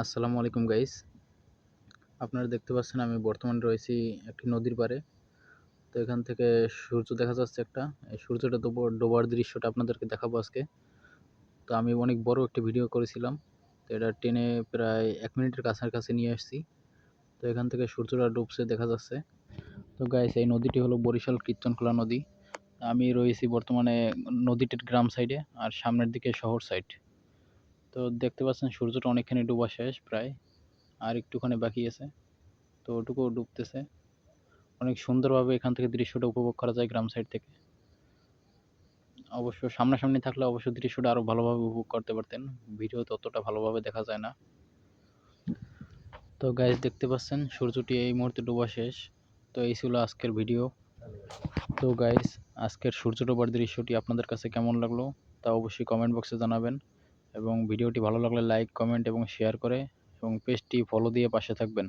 আসসালামু আলাইকুম গাইস। আপনারা দেখতে পাচ্ছেন আমি বর্তমানে রয়েছি একটি নদীর পাড়ে। তো এখান থেকে সূর্য দেখা যাচ্ছে একটা। এই সূর্যটা ডোবার দৃশ্যটা আপনাদেরকে দেখাবো আজকে। তো আমি অনেক বড় একটা ভিডিও করেছিলাম। তো এটা টেনে প্রায় 1 মিনিটের কাছাকাছি নিয়ে আসছি। তো এখান থেকে সূর্যটা ডুবছে দেখা যাচ্ছে। তো গাইস এই নদীটি হলো বরিশাল কীর্তনখোলা নদী। আমি রয়েছি বর্তমানে নদীটির গ্রাম সাইডে আর সামনের দিকে শহর সাইড। তো দেখতে পাচ্ছেন সূর্যটা অনেকখানি ডোবা শেষ প্রায়। আর একটুখানি বাকি আছে। তো ওটুকুও ডুবতেছে। অনেক সুন্দরভাবে এখান থেকে দৃশ্যটা উপভোগ করা যায় গ্রাম সাইড থেকে। অবশ্য সামনাসামনি থাকলে অবশ্য দৃশ্যটা আরো ভালোভাবে উপভোগ করতে পারতেন। ভিডিওতে অতটা ভালোভাবে দেখা যায় না। তো গাইস দেখতে পাচ্ছেন সূর্যটি এই মুহূর্তে ডোবা শেষ। তো এই ছিল আজকের ভিডিও। তো গাইস আজকের সূর্য ডোবার দৃশ্যটি আপনাদের কাছে কেমন লাগলো তা অবশ্যই কমেন্ট বক্সে জানাবেন এবং ভিডিওটি ভালো লাগলে লাইক, কমেন্ট এবং শেয়ার করে এবং পেজটি ফলো দিয়ে পাশে থাকবেন।